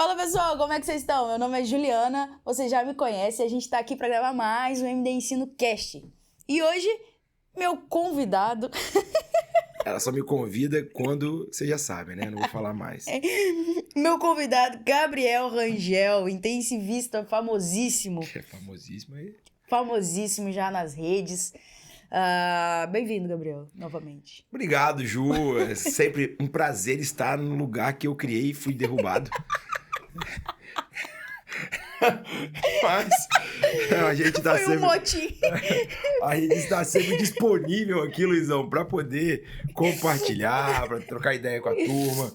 Fala pessoal, como é que vocês estão? Meu nome é Juliana, você já me conhece, a gente tá aqui pra gravar mais um MD Ensino Cast. E hoje, meu convidado... Ela só me convida quando você já sabe, né? Não vou falar mais. Meu convidado, Gabriel Rangel, intensivista famosíssimo. É famosíssimo aí. Famosíssimo já nas redes. Bem-vindo, Gabriel, novamente. Obrigado, Ju. É sempre um prazer estar no lugar que eu criei e fui derrubado. Mas a gente tá Foi um motim. A gente está sempre disponível aqui, Luizão, para poder compartilhar, para trocar ideia com a turma.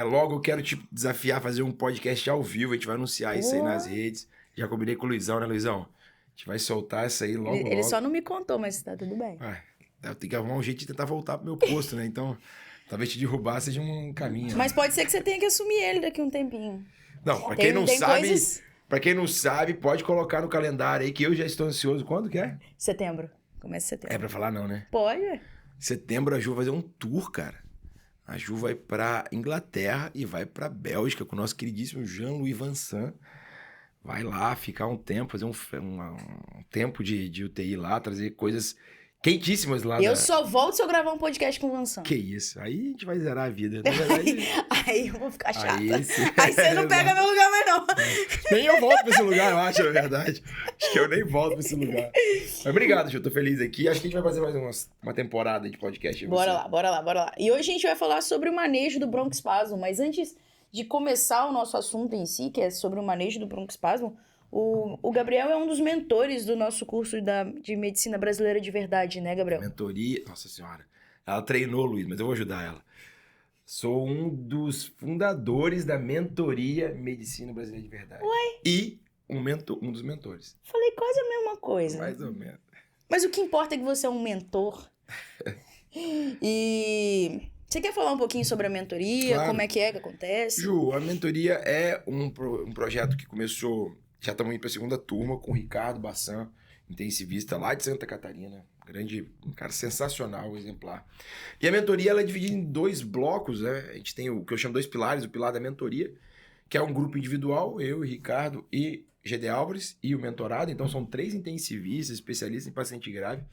Logo eu quero te desafiar a fazer um podcast ao vivo. A gente vai anunciar isso aí nas redes. Já combinei com o Luizão, né, Luizão? A gente vai soltar isso aí logo. Ele só não me contou, mas tá tudo bem. Eu tenho que arrumar um jeito de tentar voltar pro meu posto, né? Então, talvez te derrubar seja um caminho. Mas pode ser que você tenha que assumir ele daqui a um tempinho. Não, pra quem não sabe... Pra quem não sabe, pode colocar no calendário aí que eu já estou ansioso. Quando que é? Setembro. Começa setembro. É pra falar não, né? Pode, ué. Setembro a Ju vai fazer um tour, cara. A Ju vai pra Inglaterra e vai pra Bélgica com o nosso queridíssimo Jean-Louis Vincent. Vai lá ficar um tempo, fazer um tempo de UTI lá, trazer coisas quentíssimas lá. Eu só volto se eu gravar um podcast com o Vincent. Que isso? Aí a gente vai zerar a vida. Na verdade... aí eu vou ficar chata. Aí você não pega meu lugar mais não. Nem eu volto pra esse lugar, eu acho, na verdade. Acho que eu nem volto pra esse lugar. Mas obrigado, Ju, tô feliz aqui. Acho que a gente vai fazer mais uma temporada de podcast. Bora lá. E hoje a gente vai falar sobre o manejo do broncoespasmo. Mas antes de começar o nosso assunto em si, que é sobre o manejo do broncoespasmo, o Gabriel é um dos mentores do nosso curso de Medicina Brasileira de Verdade, né, Gabriel? Mentoria... Nossa Senhora. Ela treinou, Luiz, mas eu vou ajudar ela. Sou um dos fundadores da Mentoria Medicina Brasileira de Verdade. Ué? E um dos mentores. Falei quase a mesma coisa. Mais ou menos. Mas o que importa é que você é um mentor. E... Você quer falar um pouquinho sobre a mentoria? Claro. Como é que acontece? Ju, a mentoria é um projeto que começou... Já estamos indo para a segunda turma com o Ricardo Bassan, intensivista lá de Santa Catarina. Um cara sensacional, exemplar. E a mentoria ela é dividida em 2 blocos, né? A gente tem o que eu chamo 2 pilares. O pilar da mentoria, que é um grupo individual, eu, Ricardo e GD Álvares, e o mentorado. Então são 3 intensivistas, especialistas em paciente grave,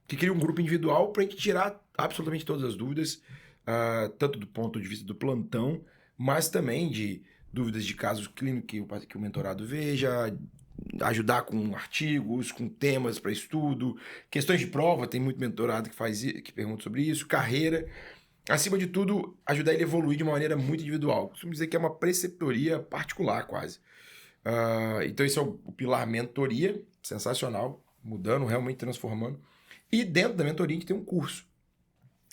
que criam um grupo individual para a gente tirar absolutamente todas as dúvidas, tanto do ponto de vista do plantão, mas também de dúvidas de casos clínicos que o mentorado veja, ajudar com artigos, com temas para estudo, questões de prova, tem muito mentorado que pergunta sobre isso, carreira. Acima de tudo, ajudar ele a evoluir de uma maneira muito individual. Costumo dizer que é uma preceptoria particular, quase. Então esse é o pilar mentoria, sensacional, mudando, realmente transformando. E dentro da mentoria a gente tem um curso,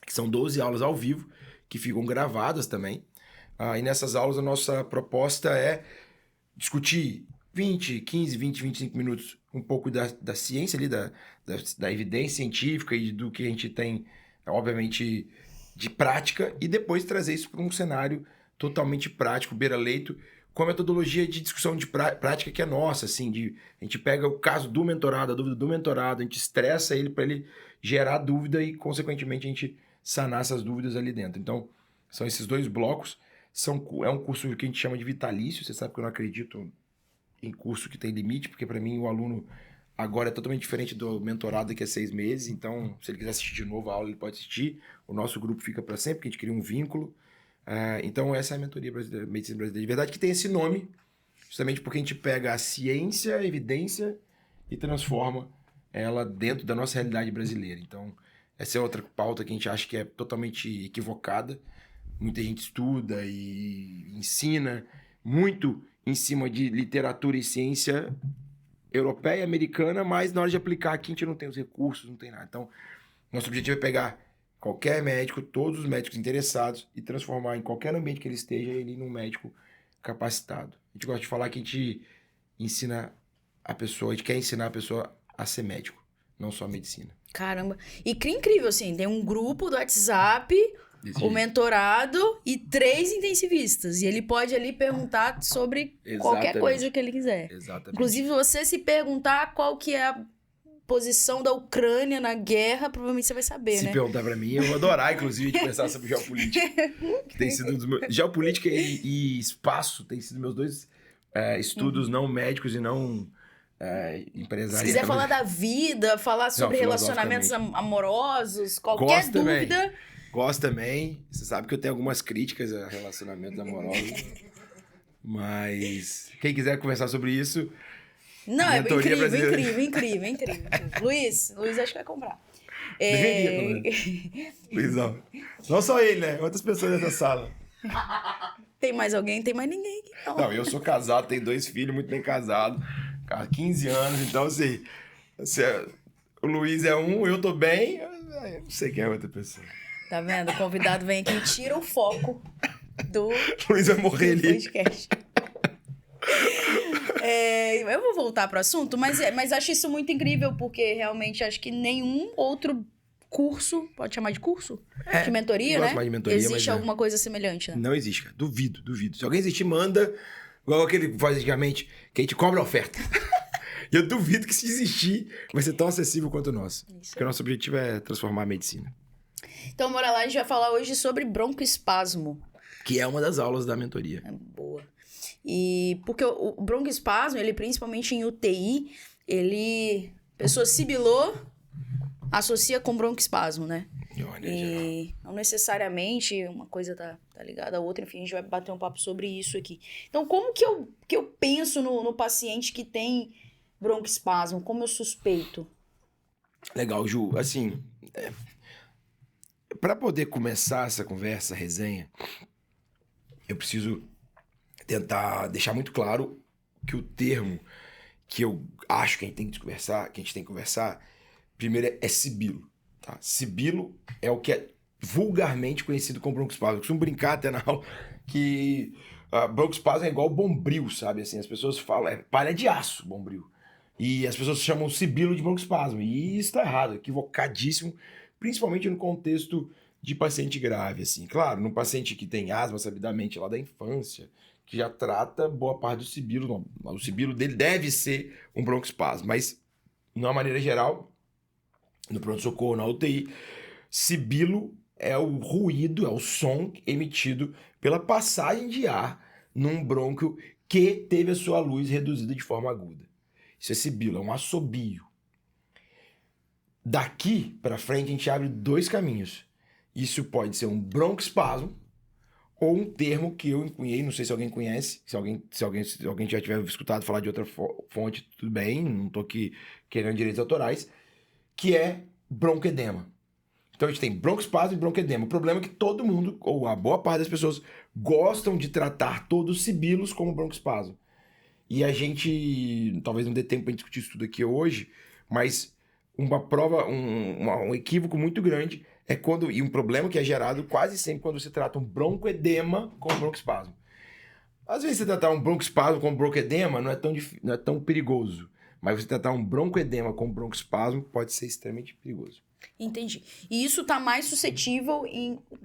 que são 12 aulas ao vivo, que ficam gravadas também. E nessas aulas a nossa proposta é discutir 15, 20, 25 minutos um pouco da ciência ali, da evidência científica e do que a gente tem, obviamente, de prática, e depois trazer isso para um cenário totalmente prático, beira-leito, com a metodologia de discussão de prática que é nossa, assim, a gente pega o caso do mentorado, a dúvida do mentorado, a gente estressa ele para ele gerar dúvida e, consequentemente, a gente sanar essas dúvidas ali dentro. Então, são esses 2 blocos. É um curso que a gente chama de vitalício. Você sabe que eu não acredito em curso que tem limite, porque para mim o aluno agora é totalmente diferente do mentorado que é 6 meses. Então, se ele quiser assistir de novo a aula, ele pode assistir. O nosso grupo fica para sempre, porque a gente cria um vínculo. Então, essa é a Mentoria Medicina Brasileira de Verdade, que tem esse nome, justamente porque a gente pega a ciência, a evidência e transforma ela dentro da nossa realidade brasileira. Então, essa é outra pauta que a gente acha que é totalmente equivocada. Muita gente estuda e ensina muito em cima de literatura e ciência europeia, americana, mas na hora de aplicar aqui a gente não tem os recursos, não tem nada. Então, nosso objetivo é pegar qualquer médico, todos os médicos interessados, e transformar em qualquer ambiente que ele esteja, ele num médico capacitado. A gente gosta de falar que a gente ensina a pessoa, a gente quer ensinar a pessoa a ser médico, não só a medicina. Caramba. E que incrível, assim, tem um grupo do WhatsApp, o mentorado e 3 intensivistas. E ele pode ali perguntar sobre qualquer coisa que ele quiser. Exatamente. Inclusive, você se perguntar qual que é posição da Ucrânia na guerra, provavelmente você vai saber, Se né? perguntar pra mim, eu vou adorar, inclusive, de conversar sobre geopolítica. Que tem sido um dos meus... Geopolítica e espaço tem sido meus dois estudos não médicos e não empresariais. Se quiser falar da vida, falar sobre relacionamentos amorosos, qualquer Gosto dúvida... Também. Gosto também. Você sabe que eu tenho algumas críticas a relacionamentos amorosos. Mas quem quiser conversar sobre isso... Não, é incrível. Luiz acho que vai comprar. Deveria, Luizão. Não só ele, né? Outras pessoas nessa sala. Tem mais alguém? Tem mais ninguém aqui, não. Não, eu sou casado, tenho 2 filhos, muito bem casado. 15 anos, então assim... o Luiz é um, eu tô bem... Eu não sei quem é outra pessoa. Tá vendo? O convidado vem aqui e tira o foco do... Luiz vai morrer ali. Podcast. Eu vou voltar pro assunto, mas acho isso muito incrível, porque realmente acho que nenhum outro curso, pode chamar de curso? De mentoria, né? De mentoria, existe alguma coisa semelhante, né? Não existe, cara. Duvido. Se alguém existir, manda, igual aquele que faz antigamente, que a gente cobra a oferta. E eu duvido que se existir, vai ser tão acessível quanto o nosso. Isso. Porque o nosso objetivo é transformar a medicina. Então, bora lá, a gente vai falar hoje sobre broncoespasmo. Que é uma das aulas da mentoria. Boa. E porque o broncoespasmo, ele principalmente em UTI, pessoa sibilou, associa com broncoespasmo, né? E não necessariamente uma coisa tá ligada à outra, enfim, a gente vai bater um papo sobre isso aqui. Então, como que eu penso no paciente que tem broncoespasmo? Como eu suspeito? Legal, Ju. Assim, para poder começar essa conversa, resenha, eu preciso tentar deixar muito claro que o termo que eu acho que a gente tem que conversar, primeiro é sibilo, tá? Sibilo é o que é vulgarmente conhecido como broncoespasmo. Eu costumo brincar até na aula que broncoespasmo é igual bombril, sabe? Assim, as pessoas falam, é palha de aço, bombril. E as pessoas chamam sibilo de broncoespasmo. E isso tá errado, equivocadíssimo, principalmente no contexto de paciente grave, assim. Claro, num paciente que tem asma sabidamente lá da infância, que já trata boa parte do sibilo. Não, o sibilo dele deve ser um broncoespasmo, mas, de uma maneira geral, no pronto-socorro, na UTI, sibilo é o ruído, é o som emitido pela passagem de ar num brônquio que teve a sua luz reduzida de forma aguda. Isso é sibilo, é um assobio. Daqui para frente, a gente abre 2 caminhos. Isso pode ser um broncoespasmo, ou um termo que eu encunhei, não sei se alguém conhece, se alguém já tiver escutado falar de outra fonte, tudo bem, não tô aqui querendo direitos autorais, que é broncoedema. Então a gente tem broncoespasmo e broncoedema. O problema é que todo mundo, ou a boa parte das pessoas, gostam de tratar todos os sibilos como broncoespasmo. E a gente, talvez não dê tempo para discutir isso tudo aqui hoje, mas uma prova, um equívoco muito grande é quando, e um problema que é gerado quase sempre quando você trata um broncoedema com broncoespasmo. Às vezes você tratar um broncoespasmo com broncoedema não é tão perigoso, mas você tratar um broncoedema com broncoespasmo pode ser extremamente perigoso. Entendi. E isso tá mais suscetível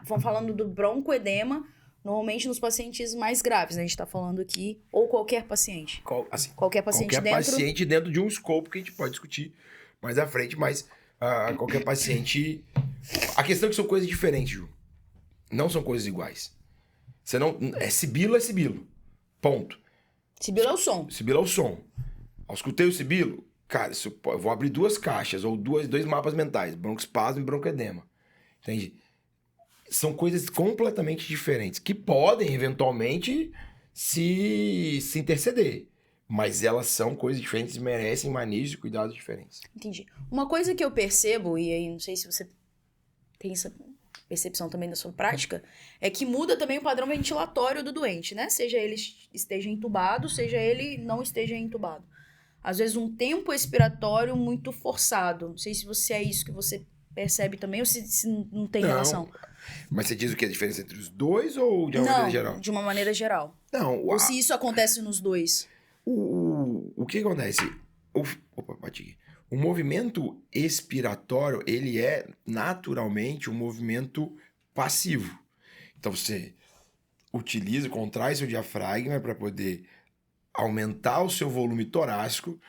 vamos falando do broncoedema, normalmente nos pacientes mais graves, né? A gente tá falando aqui, ou qualquer paciente. Qualquer paciente paciente dentro de um escopo que a gente pode discutir mais à frente, mas qualquer paciente... A questão é que são coisas diferentes, Ju. Não são coisas iguais. Você não... Sibilo é sibilo. Ponto. Sibilo é o som. Sibilo é o som. Eu escutei o sibilo, cara, eu vou abrir 2 caixas, ou 2 mapas mentais, broncoespasmo e broncoedema. Entende? São coisas completamente diferentes, que podem, eventualmente, se interceder. Mas elas são coisas diferentes e merecem manejos e cuidados diferentes. Entendi. Uma coisa que eu percebo, e aí não sei se você tem essa percepção também da sua prática, é que muda também o padrão ventilatório do doente, né? Seja ele esteja entubado, seja ele não esteja entubado. Às vezes um tempo expiratório muito forçado. Não sei se é isso que você percebe também ou se não tem relação. Mas você diz o que? A diferença entre os dois ou de uma maneira geral? De uma maneira geral. Não. Ou se isso acontece nos dois. O que acontece? Opa, bati aqui. O movimento expiratório, ele é naturalmente um movimento passivo. Então você contrai seu diafragma para poder aumentar o seu volume torácico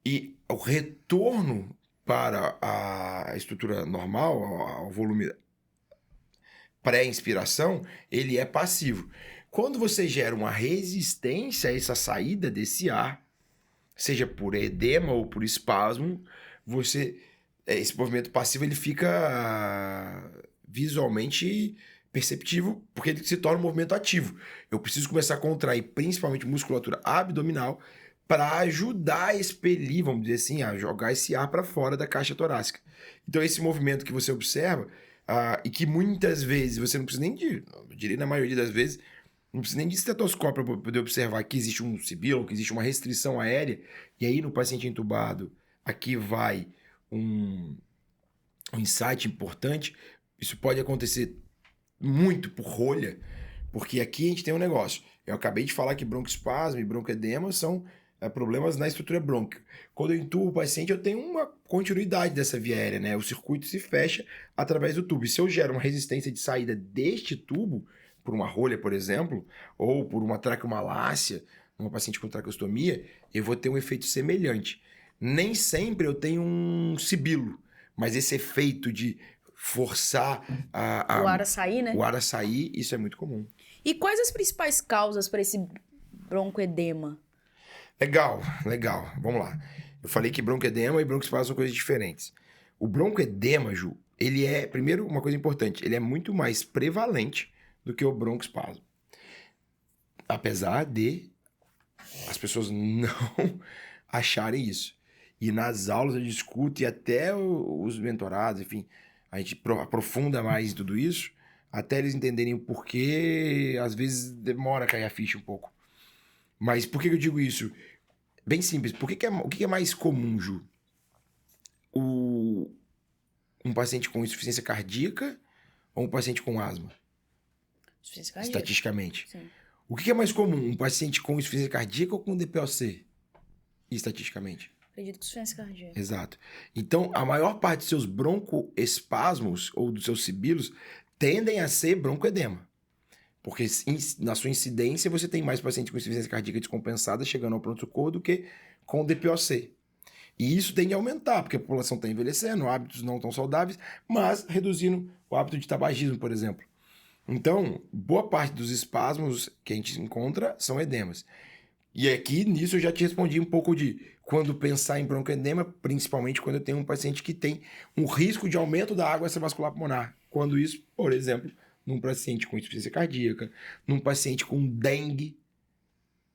e o retorno para a estrutura normal, ao volume pré-inspiração, ele é passivo. Quando você gera uma resistência a essa saída desse ar, seja por edema ou por espasmo, esse movimento passivo ele fica visualmente perceptível, porque ele se torna um movimento ativo. Eu preciso começar a contrair principalmente musculatura abdominal para ajudar a expelir, vamos dizer assim, a jogar esse ar para fora da caixa torácica. Então esse movimento que você observa, e que muitas vezes você não precisa nem eu diria na maioria das vezes, não precisa nem de estetoscópio para poder observar que existe um sibilo, que existe uma restrição aérea, e aí no paciente entubado, aqui vai um insight importante. Isso pode acontecer muito por rolha, porque aqui a gente tem um negócio. Eu acabei de falar que broncoespasmo e broncoedema são problemas na estrutura brônquica. Quando eu intubo o paciente, eu tenho uma continuidade dessa via aérea, né? O circuito se fecha através do tubo. E se eu gero uma resistência de saída deste tubo, por uma rolha, por exemplo, ou por uma traqueomalácia, uma paciente com traqueostomia, eu vou ter um efeito semelhante. Nem sempre eu tenho um sibilo, mas esse efeito de forçar o ar a sair, né? O ar a sair, isso é muito comum. E quais as principais causas para esse broncoedema? Legal. Vamos lá. Eu falei que broncoedema e broncoespasmo são coisas diferentes. O broncoedema, Ju, ele é, primeiro, uma coisa importante, ele é muito mais prevalente do que o broncoespasmo. Apesar de as pessoas não acharem isso. E nas aulas eu discuto, e até os mentorados, enfim, a gente aprofunda mais em tudo isso, até eles entenderem o porquê, às vezes demora a cair a ficha um pouco. Mas por que eu digo isso? Bem simples. O que é mais comum, Ju? Um paciente com insuficiência cardíaca ou um paciente com asma? Insuficiência cardíaca. Estatisticamente. Sim. O que é mais comum? Um paciente com insuficiência cardíaca ou com DPOC? Estatisticamente. Acredito que insuficiência cardíaca. Exato. Então, a maior parte dos seus broncoespasmos ou dos seus sibilos tendem a ser broncoedema. Porque na sua incidência você tem mais paciente com insuficiência cardíaca descompensada chegando ao pronto-socorro do que com DPOC. E isso tende a aumentar, porque a população está envelhecendo, hábitos não tão saudáveis, mas reduzindo o hábito de tabagismo, por exemplo. Então, boa parte dos espasmos que a gente encontra são edemas. E aqui, nisso, eu já te respondi um pouco de quando pensar em broncoedema, principalmente quando eu tenho um paciente que tem um risco de aumento da água extravascular pulmonar. Quando isso, por exemplo, num paciente com insuficiência cardíaca, num paciente com dengue,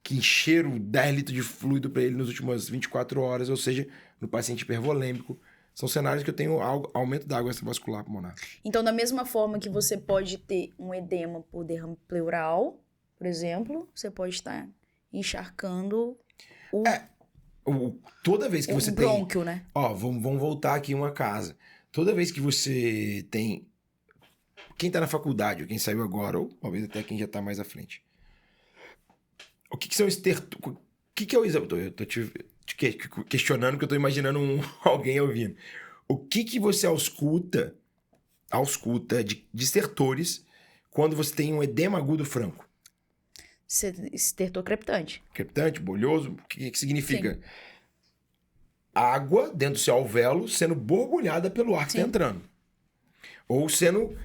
que encheram 10 litros de fluido para ele nas últimas 24 horas, ou seja, no paciente hipervolêmico. São cenários que eu tenho aumento da água extravascular pulmonar. Então, da mesma forma que você pode ter um edema por derrame pleural, por exemplo, você pode estar encharcando toda vez que você tem... O brônquio, né? Ó, vamos voltar aqui uma casa. Toda vez que você tem... Quem tá na faculdade, ou quem saiu agora, ou talvez até quem já tá mais à frente. O que são estertores? O que é o exame? Eu tô te questionando, porque eu tô imaginando alguém ouvindo. O que você ausculta de estertores quando você tem um edema agudo franco? Estertor crepitante. Crepitante, bolhoso, o que significa? Sim. Água dentro do seu alvéolo sendo borbulhada pelo ar que está entrando. Ou sendo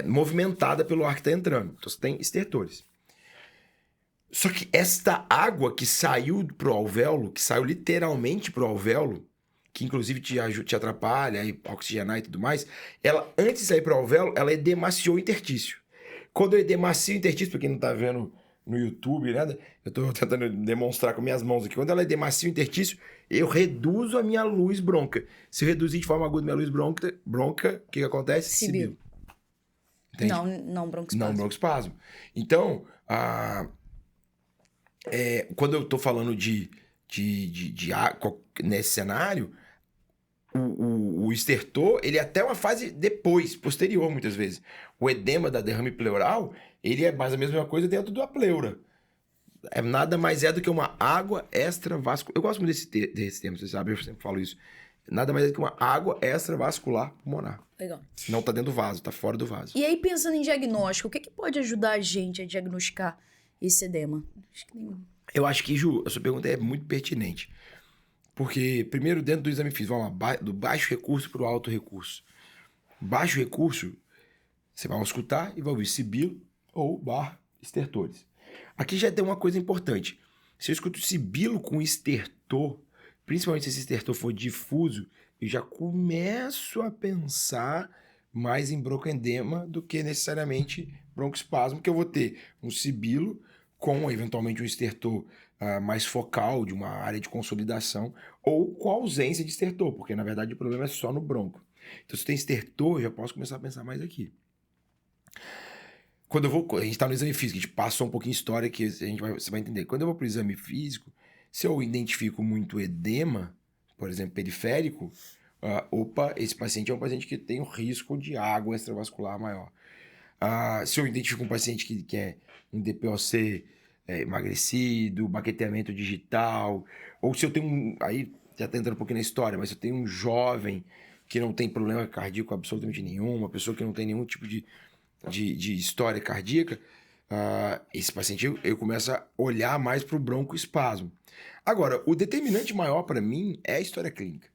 movimentada pelo ar que está entrando. Então você tem estertores. Só que esta água que saiu pro alvéolo, que saiu literalmente pro alvéolo, que inclusive te atrapalha a oxigenar e tudo mais, ela, antes de sair pro alvéolo, ela edemaciou o intertício. Quando eu edemacio o intertício, pra quem não tá vendo no YouTube, nada, eu tô tentando demonstrar com minhas mãos aqui. Quando ela edemacia o intertício, eu reduzo a minha luz bronca. Se eu reduzir de forma aguda minha luz bronca, o que acontece? Sibilo. Não broncoespasmo. Não broncoespasmo. Então, quando eu tô falando de nesse cenário, o estertor, ele é até uma fase depois, posterior, muitas vezes. O edema da derrame pleural, ele é mais a mesma coisa dentro da pleura. Nada mais é do que uma água extravascular. Eu gosto muito desse termo, você sabe, eu sempre falo isso. Nada mais é do que uma água extravascular pulmonar. Legal. Não tá dentro do vaso, tá fora do vaso. E aí, pensando em diagnóstico, o que pode ajudar a gente a diagnosticar esse edema? Eu acho que, Ju, a sua pergunta é muito pertinente. Porque, primeiro, dentro do exame físico, vamos lá, do baixo recurso para o alto recurso. Baixo recurso, você vai auscultar e vai ouvir sibilo ou bar estertores. Aqui já tem uma coisa importante. Se eu escuto sibilo com estertor, principalmente se esse estertor for difuso, eu já começo a pensar mais em broncoedema do que necessariamente broncoespasmo, que eu vou ter um sibilo com, eventualmente, um estertor mais focal, de uma área de consolidação, ou com a ausência de estertor, porque, na verdade, o problema é só no bronco. Então, se tem estertor, eu já posso começar a pensar mais aqui. Quando eu vou, a gente está no exame físico, a gente passou um pouquinho de história que você vai entender. Quando eu vou para o exame físico, se eu identifico muito edema, por exemplo, periférico, esse paciente é um paciente que tem um risco de água extravascular maior. Se eu identifico um paciente que é um DPOC emagrecido, baqueteamento digital, ou se eu tenho aí já está entrando um pouquinho na história, mas se eu tenho um jovem que não tem problema cardíaco absolutamente nenhum, uma pessoa que não tem nenhum tipo de história cardíaca, esse paciente eu começo a olhar mais para o broncoespasmo. Agora, o determinante maior para mim é a história clínica.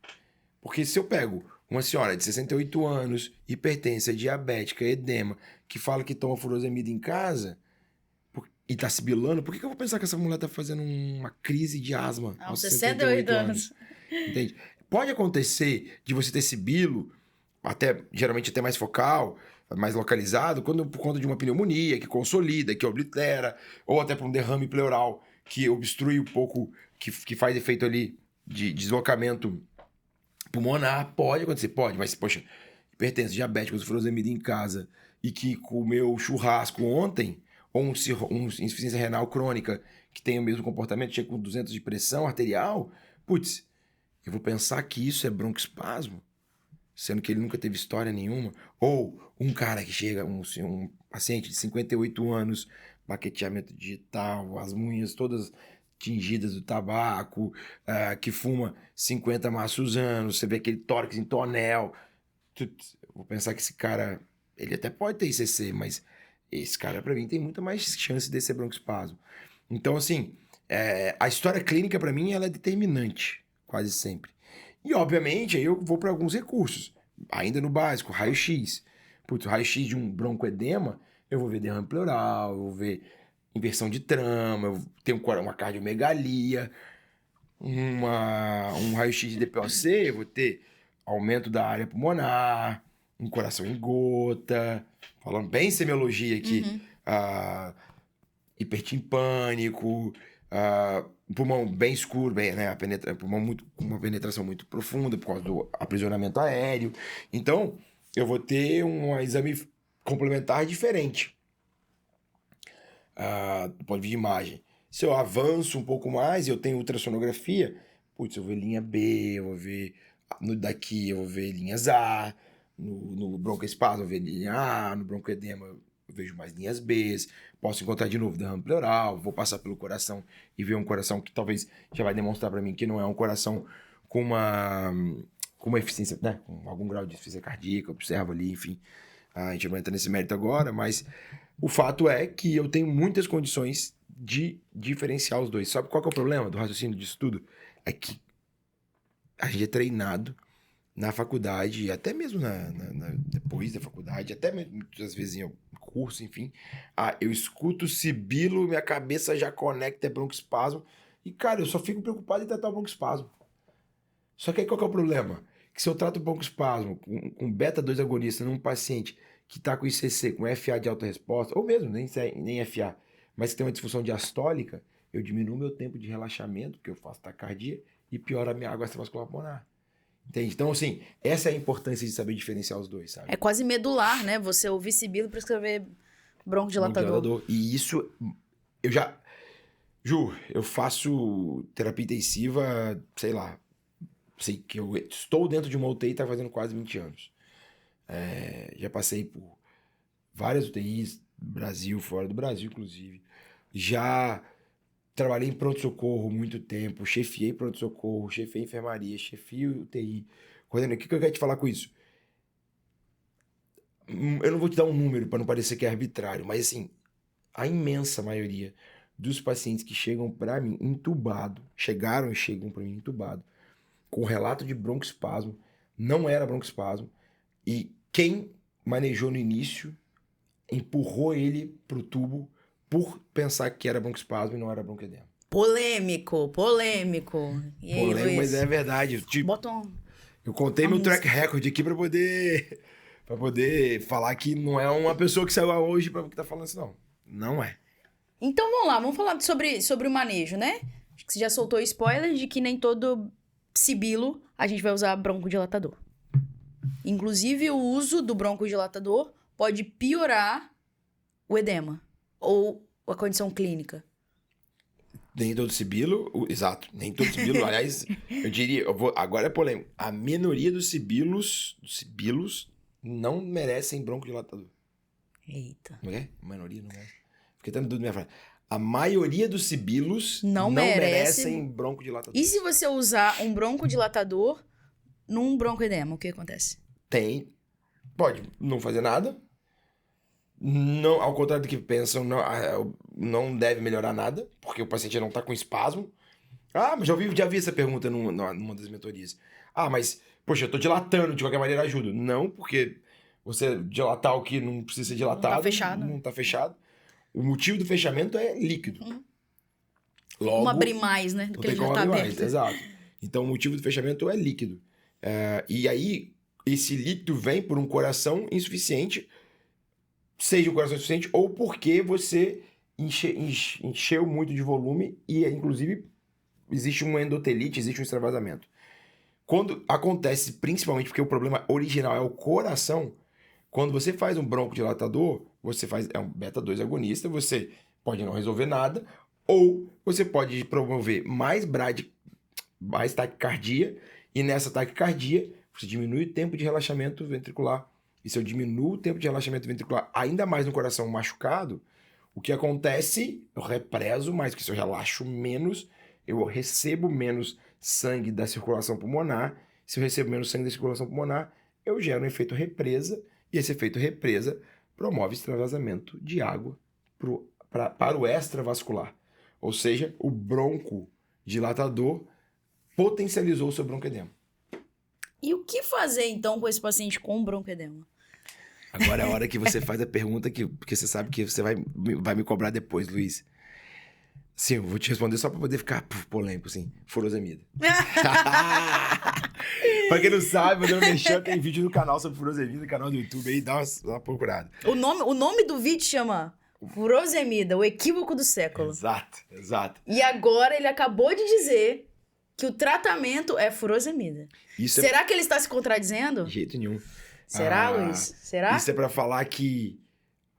Porque se eu pego uma senhora de 68 anos, hipertensa, diabética, edema, que fala que toma furosemida em casa e tá sibilando, por que eu vou pensar que essa mulher tá fazendo uma crise de asma aos 68 anos? Entende? Pode acontecer de você ter sibilo, geralmente até mais focal, mais localizado, por conta de uma pneumonia que consolida, que oblitera, ou até por um derrame pleural que obstrui um pouco, que faz efeito ali de deslocamento pulmonar. Pode acontecer, pode, mas, poxa, hipertenso, diabético, furosemida em casa e que comeu churrasco ontem, ou uma insuficiência renal crônica que tem o mesmo comportamento, chega com 200 de pressão arterial, putz, eu vou pensar que isso é broncoespasmo, sendo que ele nunca teve história nenhuma. Ou um cara que chega, um paciente de 58 anos, baqueteamento digital, as unhas todas tingidas do tabaco, que fuma 50 maços anos, você vê aquele tórax em tonel. Vou pensar que esse cara, ele até pode ter ICC, mas esse cara, para mim, tem muita mais chance de ser broncoespasmo. Então, assim, a história clínica, para mim, ela é determinante, quase sempre. E, obviamente, aí eu vou para alguns recursos. Ainda no básico, raio-x. Putz, raio-x de um broncoedema, eu vou ver derrame pleural, eu vou ver inversão de trama, eu tenho uma cardiomegalia. Um raio-x de DPOC, eu vou ter aumento da área pulmonar, um coração em gota, falando bem semiologia aqui, hipertimpânico, um pulmão bem escuro, né, pulmão com uma penetração muito profunda por causa do aprisionamento aéreo. Então, eu vou ter um exame complementar diferente do ponto de vista de imagem. Se eu avanço um pouco mais e eu tenho ultrassonografia, putz, eu vou ver linha B, eu vou ver daqui, eu vou ver linhas A, no broncoespasmo eu vou ver linha A, no broncoedema eu vejo mais linhas B, posso encontrar de novo derrame pleural, vou passar pelo coração e ver um coração que talvez já vai demonstrar para mim que não é um coração com uma eficiência, né, com algum grau de eficiência cardíaca, observo ali, enfim. A gente não vai entrar nesse mérito agora, mas o fato é que eu tenho muitas condições de diferenciar os dois. Sabe qual que é o problema do raciocínio disso tudo? É que a gente é treinado na faculdade, até mesmo depois da faculdade, até mesmo muitas vezes em curso, enfim. Eu escuto sibilo, minha cabeça já conecta, é broncoespasmo. E, cara, eu só fico preocupado em tratar o broncoespasmo. Só que aí qual que é o problema? Que se eu trato o broncoespasmo com beta-2 agonista num paciente que está com ICC, com FA de alta resposta, ou mesmo nem FA, mas que tem uma disfunção diastólica, eu diminuo meu tempo de relaxamento, porque eu faço taquicardia, e piora a minha água extravascular pulmonar. Entende? Então, assim, essa é a importância de saber diferenciar os dois, sabe? É quase medular, né? Você ouvir sibilo para escrever broncodilatador. E isso, eu já... Ju, eu faço terapia intensiva, sei lá, sei que eu estou dentro de uma UTI tá fazendo quase 20 anos. Já passei por várias UTIs, Brasil, fora do Brasil, inclusive. Já trabalhei em pronto-socorro muito tempo, chefiei pronto-socorro, chefiei enfermaria, chefiei UTI. O que eu quero te falar com isso? Eu não vou te dar um número para não parecer que é arbitrário, mas assim, a imensa maioria dos pacientes que chegam para mim entubado, chegaram e chegam para mim entubado, com relato de broncoespasmo, não era broncoespasmo, e quem manejou no início empurrou ele pro tubo por pensar que era broncoespasmo e não era broncoedema. Polêmico. E aí, Polêmico, Luiz? mas é verdade. Tipo, Bota um... eu contei meu track record aqui pra poder falar que não é uma pessoa que saiu hoje que tá falando isso, não. Não é. Então vamos lá, vamos falar sobre o manejo, né? Acho que você já soltou spoiler de que nem todo sibilo a gente vai usar broncodilatador. Inclusive, o uso do broncodilatador pode piorar o edema ou a condição clínica. Nem todo sibilo, exato, nem todo sibilo, aliás, eu diria, agora é polêmico, a minoria dos sibilos não merecem broncodilatador. Eita. Não é? A maioria não merece. Fiquei tendo dúvida na minha frase. A maioria dos sibilos Não merecem broncodilatador. E se você usar um broncodilatador num broncoedema, o que acontece? Pode não fazer nada. Não, ao contrário do que pensam, não deve melhorar nada, porque o paciente não está com espasmo. Ah, mas já vi essa pergunta numa das mentorias. Ah, mas, poxa, eu tô dilatando, de qualquer maneira ajuda. Não, porque você dilatar o que não precisa ser dilatado. Não tá fechado. Não tá fechado. O motivo do fechamento é líquido. Logo, Não abrir mais, né? Do não que tem ele já como tá abrir aberto. mais, exato. Então, o motivo do fechamento é líquido. E aí, esse líquido vem por um coração insuficiente, seja um coração insuficiente, ou porque você encheu muito de volume e, inclusive, existe uma endotelite, existe um extravasamento. Quando acontece, principalmente porque o problema original é o coração, quando você faz um broncodilatador, é um beta-2 agonista, você pode não resolver nada, ou você pode promover mais taquicardia, e nessa taquicardia você diminui o tempo de relaxamento ventricular. E se eu diminuo o tempo de relaxamento ventricular ainda mais no coração machucado, o que acontece? Eu represo mais, porque se eu relaxo menos, eu recebo menos sangue da circulação pulmonar. Se eu recebo menos sangue da circulação pulmonar, eu gero um efeito represa, e esse efeito represa promove extravasamento de água para o extravascular. Ou seja, o broncodilatador potencializou o seu broncoedema. E o que fazer, então, com esse paciente com broncoedema? Agora é a hora que você faz a pergunta, porque você sabe que você vai me cobrar depois, Luiz. Sim, eu vou te responder só pra poder ficar polêmico, assim. Furosemida. Pra quem não sabe, o Dr. Mexan tem vídeo no canal sobre furosemida, no canal do YouTube aí, dá uma procurada. O nome do vídeo chama Furosemida, o equívoco do século. Exato. E agora ele acabou de dizer que o tratamento é furosemida. Será que ele está se contradizendo? De jeito nenhum. Será, Luiz? Será? Isso é pra falar que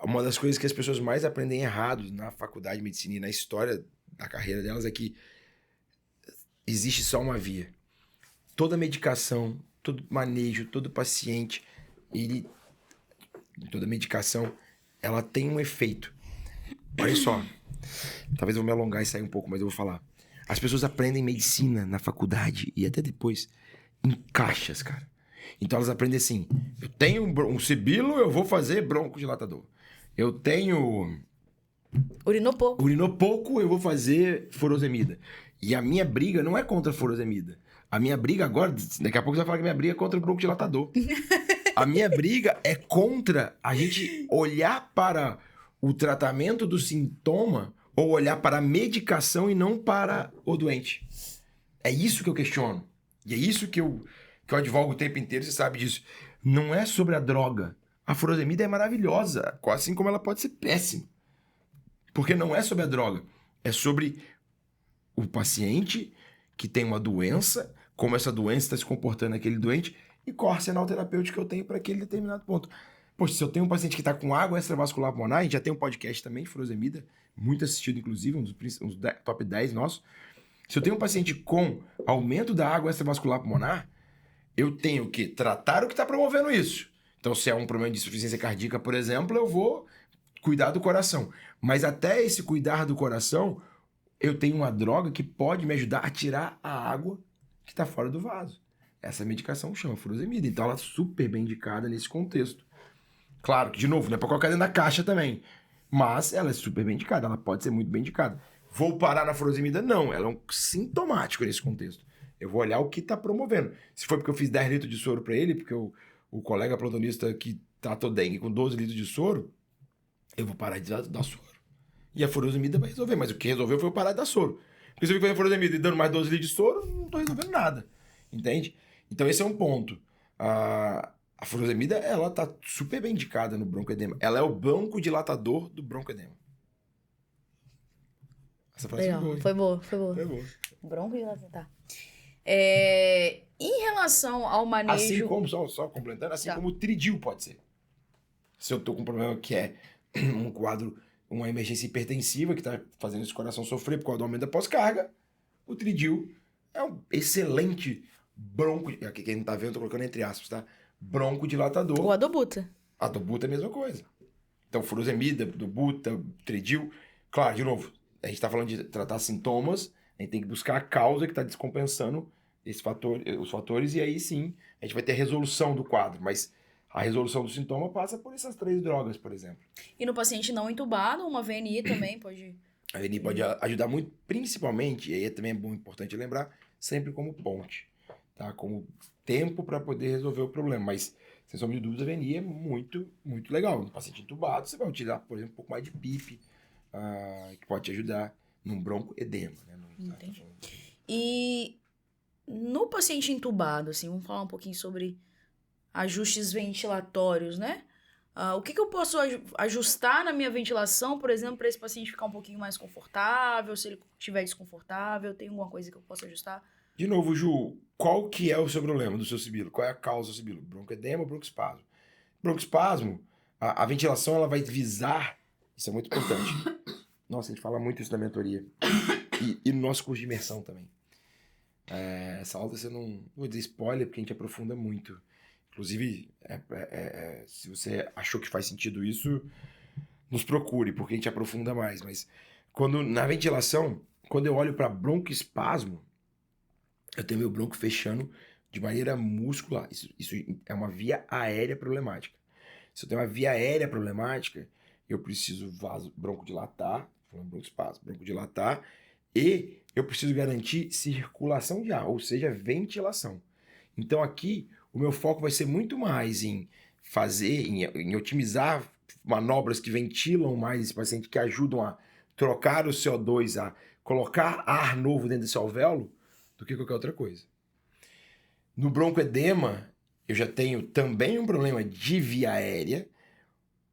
uma das coisas que as pessoas mais aprendem errado na faculdade de medicina e na história da carreira delas é que existe só uma via. Toda medicação, todo manejo, todo paciente, toda medicação, ela tem um efeito. Olha só, talvez eu vou me alongar e sair um pouco, mas eu vou falar. As pessoas aprendem medicina na faculdade e até depois em caixas, cara. Então elas aprendem assim, eu tenho um sibilo, eu vou fazer broncodilatador. Eu tenho urinopoco, eu vou fazer furosemida. E a minha briga não é contra a furosemida. A minha briga agora, daqui a pouco você vai falar que a minha briga é contra o broncodilatador. A minha briga é contra a gente olhar para o tratamento do sintoma ou olhar para a medicação e não para o doente. É isso que eu questiono. E é isso que eu advogo o tempo inteiro, você sabe disso. Não é sobre a droga. A furosemida é maravilhosa, assim como ela pode ser péssima. Porque não é sobre a droga. É sobre o paciente que tem uma doença, como essa doença está se comportando naquele doente e qual arsenal terapêutico que eu tenho para aquele determinado ponto. Poxa, se eu tenho um paciente que está com água extravascular pulmonar, a gente já tem um podcast também, furosemida, muito assistido inclusive, um dos top 10 nossos. Se eu tenho um paciente com aumento da água extravascular pulmonar, eu tenho que tratar o que está promovendo isso. Então, se é um problema de insuficiência cardíaca, por exemplo, eu vou cuidar do coração. Mas até esse cuidar do coração, eu tenho uma droga que pode me ajudar a tirar a água que está fora do vaso. Essa medicação chama furosemida. Então, ela é super bem indicada nesse contexto. Claro que, de novo, não é para colocar dentro da caixa também. Mas ela é super bem indicada. Ela pode ser muito bem indicada. Vou parar na furosemida? Não. Ela é um sintomático nesse contexto. Eu vou olhar o que tá promovendo. Se foi porque eu fiz 10 litros de soro para ele, porque o colega plantonista que tratou dengue com 12 litros de soro, eu vou parar de dar soro. E a furosemida vai resolver, mas o que resolveu foi eu parar de dar soro. Porque se eu fico fazendo furosemida e dando mais 12 litros de soro, não tô resolvendo nada. Entende? Então esse é um ponto. A furosemida, ela tá super bem indicada no broncoedema. Ela é o broncodilatador do broncoedema. Essa frase Legal. foi Foi boa. boa, foi boa. Foi boa. Broncodilatador, tá. Em relação ao manejo... Assim como, só complementando, assim Tá. como o tridil pode ser. Se eu tô com um problema que é um quadro, uma emergência hipertensiva que tá fazendo esse coração sofrer por causa do aumento da pós-carga, o tridil é um excelente aqui quem não tá vendo, eu tô colocando entre aspas, tá? Broncodilatador. O adobuta. A dobuta é a mesma coisa. Então, furosemida, dobuta, tridil. Claro, de novo, a gente tá falando de tratar sintomas, a gente tem que buscar a causa que tá descompensando os fatores, e aí sim, a gente vai ter a resolução do quadro. Mas a resolução do sintoma passa por essas 3 drogas, por exemplo. E no paciente não entubado, uma VNI também pode... A VNI pode ajudar muito, principalmente, e aí também é bom, importante lembrar, sempre como ponte, tá? Como tempo para poder resolver o problema. Mas, sem sombra de dúvida, a VNI é muito, muito legal. No paciente entubado, você vai utilizar, por exemplo, um pouco mais de PIP, que pode te ajudar num broncoedema, né? Entendi. E no paciente entubado, assim, vamos falar um pouquinho sobre ajustes ventilatórios, né? O que eu posso ajustar na minha ventilação, por exemplo, para esse paciente ficar um pouquinho mais confortável, se ele estiver desconfortável, tem alguma coisa que eu possa ajustar? De novo, Ju, qual que é o seu problema do seu sibilo? Qual é a causa do seu sibilo? Broncoedema ou broncoespasmo? Broncoespasmo, a ventilação ela vai visar, isso é muito importante. Nossa, a gente fala muito isso na mentoria. E no nosso curso de imersão também. Essa aula você não vou dizer spoiler, porque a gente aprofunda muito. Inclusive, se você achou que faz sentido isso, nos procure, porque a gente aprofunda mais. Mas na ventilação, quando eu olho para broncoespasmo, eu tenho meu bronco fechando de maneira muscular. Isso é uma via aérea problemática. Se eu tenho uma via aérea problemática, eu preciso broncodilatar, broncoespasmo, broncodilatar, e eu preciso garantir circulação de ar, ou seja, ventilação. Então aqui, o meu foco vai ser muito mais em em otimizar manobras que ventilam mais esse paciente, que ajudam a trocar o CO2, a colocar ar novo dentro desse alvéolo, do que qualquer outra coisa. No broncoedema, eu já tenho também um problema de via aérea,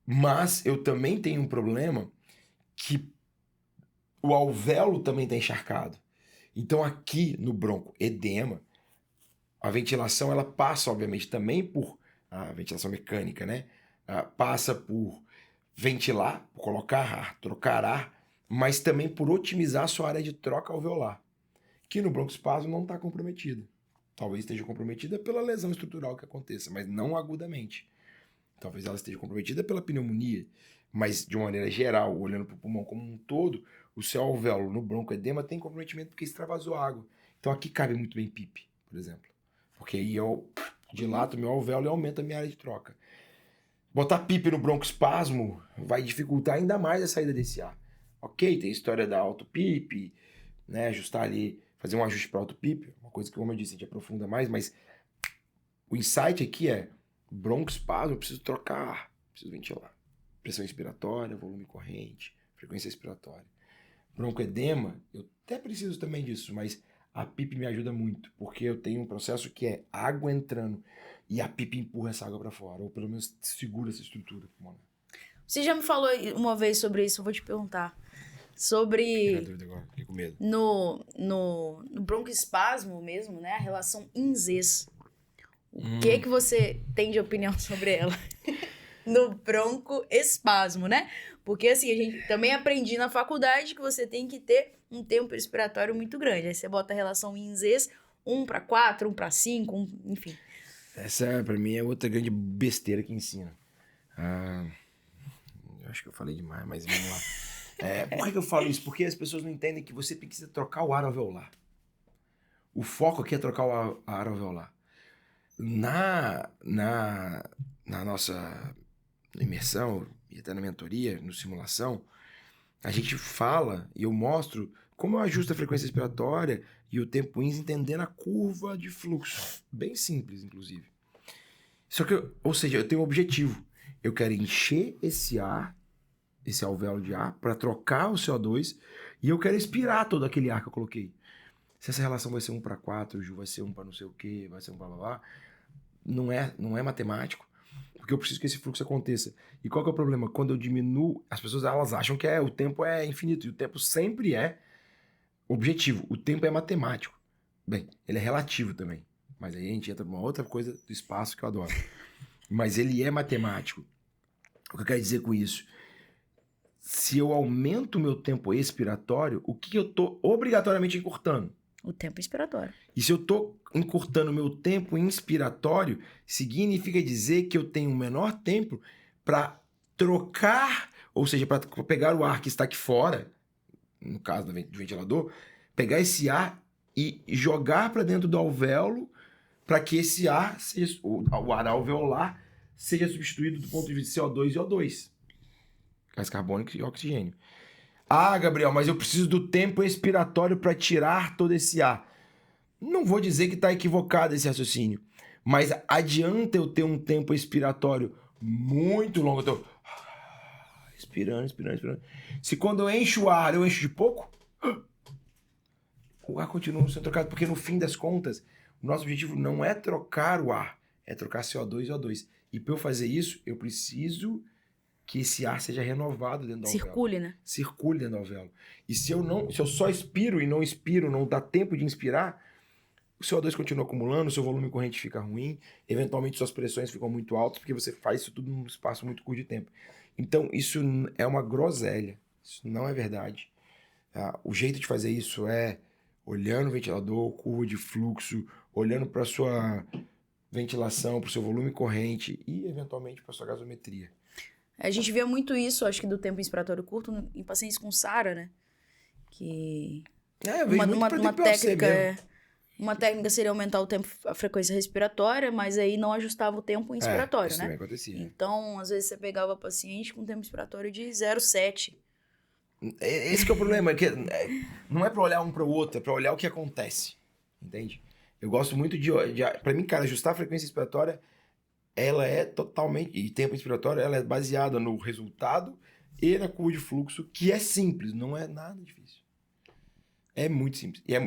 mas eu também tenho um problema que o alvéolo também está encharcado. Então aqui no broncoedema, a ventilação ela passa, obviamente, também por a ventilação mecânica, né? Passa por ventilar, por colocar ar, trocar ar, mas também por otimizar a sua área de troca alveolar, que no broncoespasmo não está comprometida. Talvez esteja comprometida pela lesão estrutural que aconteça, mas não agudamente. Talvez ela esteja comprometida pela pneumonia, mas de uma maneira geral, olhando para o pulmão como um todo, o seu alvéolo no broncoedema tem comprometimento porque extravasou água. Então aqui cabe muito bem PIP, por exemplo. Porque aí eu dilato meu alvéolo e aumento a minha área de troca. Botar PIP no broncoespasmo vai dificultar ainda mais a saída desse ar. Ok, tem a história da auto-PIP, né, ajustar ali, fazer um ajuste para auto-PIP, uma coisa que, como eu disse, a gente aprofunda mais, mas o insight aqui é broncoespasmo, eu preciso trocar ar, preciso ventilar. Pressão expiratória, volume corrente, frequência respiratória. Broncoedema, eu até preciso também disso, mas a PIP me ajuda muito, porque eu tenho um processo que é água entrando e a PIP empurra essa água para fora, ou pelo menos segura essa estrutura pulmonar. Você já me falou uma vez sobre isso, eu vou te perguntar. Sobre... Agora, fiquei com medo. No broncoespasmo mesmo, né? A relação INZES. O que você tem de opinião sobre ela? No broncoespasmo, né? Porque assim, a gente também aprendi na faculdade que você tem que ter um tempo respiratório muito grande. Aí você bota a relação INZES 1/4, 1/5, enfim. Essa, pra mim, é outra grande besteira que ensina. Eu acho que eu falei demais, mas vamos lá. Por que eu falo isso? Porque as pessoas não entendem que você precisa trocar o ar alveolar. O foco aqui é trocar o ar alveolar. Na nossa imersão, e até na mentoria, no simulação, a gente fala e eu mostro Como eu ajusto a frequência respiratória e o tempo ins entendendo a curva de fluxo? Bem simples, inclusive. Só que, ou seja, eu tenho um objetivo. Eu quero encher esse ar, esse alvéolo de ar, para trocar o CO2 e eu quero expirar todo aquele ar que eu coloquei. Se essa relação vai ser 1:4, Ju, vai ser 1 para não sei o quê, vai ser 1 blá blá blá, não é matemático, porque eu preciso que esse fluxo aconteça. E qual que é o problema? Quando eu diminuo, as pessoas elas acham que o tempo é infinito, e o tempo sempre é objetivo. O tempo é matemático. Bem, ele é relativo também, mas aí a gente entra numa outra coisa do espaço que eu adoro. Mas ele é matemático. O que eu quero dizer com isso? Se eu aumento o meu tempo expiratório, o que eu estou obrigatoriamente encurtando? O tempo expiratório. E se eu estou encurtando o meu tempo inspiratório, significa dizer que eu tenho um menor tempo para trocar, ou seja, para pegar o ar que está aqui fora, no caso do ventilador, pegar esse ar e jogar para dentro do alvéolo para que esse ar, seja, o ar alveolar, seja substituído do ponto de vista de CO2 e O2. Gás carbônico e oxigênio. Ah, Gabriel, mas eu preciso do tempo expiratório para tirar todo esse ar. Não vou dizer que está equivocado esse raciocínio, mas adianta eu ter um tempo expiratório muito longo. Eu tô expirando. Se quando eu encho o ar, eu encho de pouco, o ar continua sendo trocado, porque no fim das contas, o nosso objetivo não é trocar o ar, é trocar CO2 e O2. E para eu fazer isso, eu preciso que esse ar seja renovado dentro do alvéolo. Circule, né? Circule dentro do alvéolo. E se eu só expiro e não dá tempo de inspirar, o CO2 continua acumulando, o seu volume corrente fica ruim, eventualmente suas pressões ficam muito altas, porque você faz isso tudo num espaço muito curto de tempo. Então, isso é uma groselha. Isso não é verdade. O jeito de fazer isso é olhando o ventilador, curva de fluxo, olhando para a sua ventilação, para o seu volume corrente e, eventualmente, para a sua gasometria. A gente vê muito isso, acho que do tempo inspiratório curto, em pacientes com SARA, né? Que Eu vejo muito pra TPOC mesmo. Uma técnica seria aumentar a frequência respiratória, mas aí não ajustava o tempo inspiratório, isso né? também acontecia. Então, às vezes você pegava paciente com tempo inspiratório de 0,7. Esse que é o problema, que não é pra olhar um pro outro, é pra olhar o que acontece, entende? Eu gosto muito pra mim, cara, ajustar a frequência respiratória, ela é totalmente, e tempo respiratório, ela é baseada no resultado e na curva de fluxo, que é simples, não é nada difícil. É muito simples. E é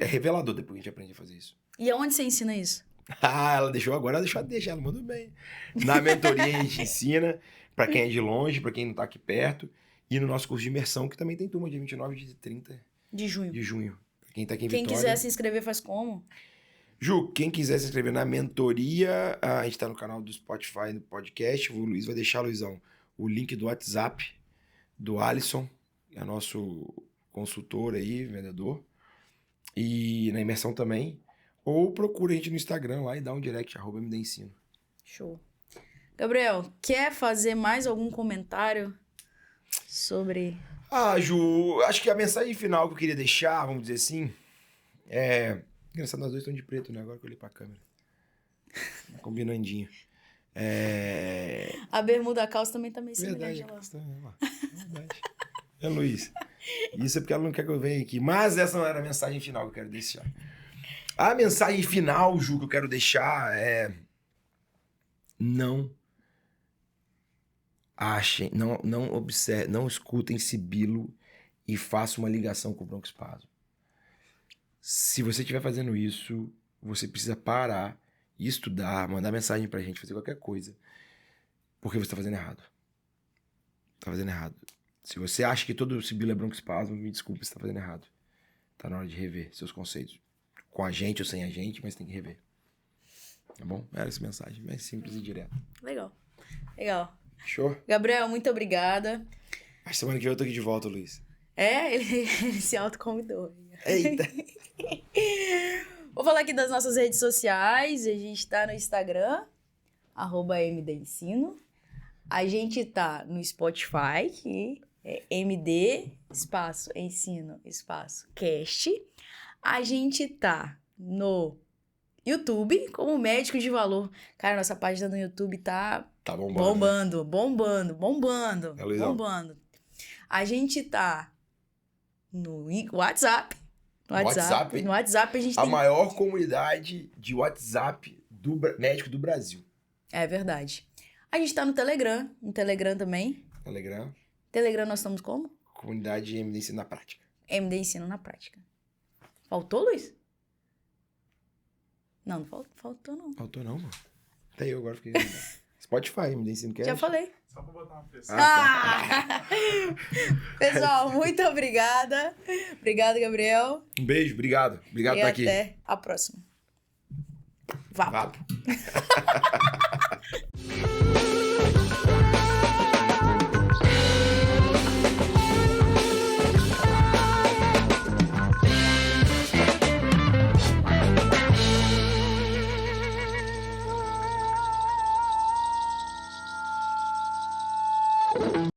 revelador depois que a gente aprende a fazer isso. E aonde você ensina isso? Ela deixou agora, ela mandou bem. Na mentoria a gente ensina pra quem é de longe, pra quem não tá aqui perto, e no nosso curso de imersão, que também tem turma de 29 e de 30 de junho. Pra quem tá aqui em Quem Vitória. quiser se inscrever faz como? Ju, quem quiser se inscrever na mentoria, a gente tá no canal do Spotify, no podcast. O Luiz vai deixar, Luizão, o link do WhatsApp do Alisson, que é nosso consultor aí, vendedor. E na imersão também. Ou procura a gente no Instagram lá e dá um direct, @mdensino. Show. Gabriel, quer fazer mais algum comentário sobre... Ju, acho que a mensagem final que eu queria deixar, vamos dizer assim, engraçado, nós dois estamos de preto, né? Agora que eu olhei pra câmera. Combinandinho. A bermuda, a calça também tá meio Verdade, semelhante. verdade. Luiz. Isso é porque ela não quer que eu venha aqui. Mas essa não era a mensagem final que eu quero deixar. A mensagem final, Ju, que eu quero deixar é... Não achem, não observem, não escutem sibilo e façam uma ligação com o broncoespasmo. Se você estiver fazendo isso, você precisa parar e estudar, mandar mensagem pra gente, fazer qualquer coisa. Porque você tá fazendo errado. Tá fazendo errado. Se você acha que todo sibilo é broncoespasmo, me desculpe, você tá fazendo errado. Tá na hora de rever seus conceitos. Com a gente ou sem a gente, mas tem que rever. Tá bom? Era essa mensagem, mais simples e direta. Legal. Show? Gabriel, muito obrigada. A semana que vem eu tô aqui de volta, Luiz. Ele se autoconvidou. Eita! Vou falar aqui das nossas redes sociais. A gente tá no Instagram, @mdensino. A gente tá no Spotify, que é MD, espaço, ensino, espaço, cast. A gente tá no YouTube como Médico de Valor. Cara, nossa página no YouTube tá bombando. bombando. Luizão? A gente tá No WhatsApp. WhatsApp? No WhatsApp a gente A tem... maior comunidade de WhatsApp médico do Brasil. É verdade. A gente tá no Telegram. No Telegram também. Telegram. Telegram nós estamos como? Comunidade MD Ensino na Prática. MD Ensino na Prática. Faltou, Luiz? Não faltou não. Faltou não, mano. Até eu agora fiquei... Spotify, MD Ensino Cast. Já falei. Só pra botar uma pressão. Pessoal, muito obrigada. Obrigada, Gabriel. Um beijo, obrigado. Obrigado E por estar aqui. até a próxima. Vapo. Vapo.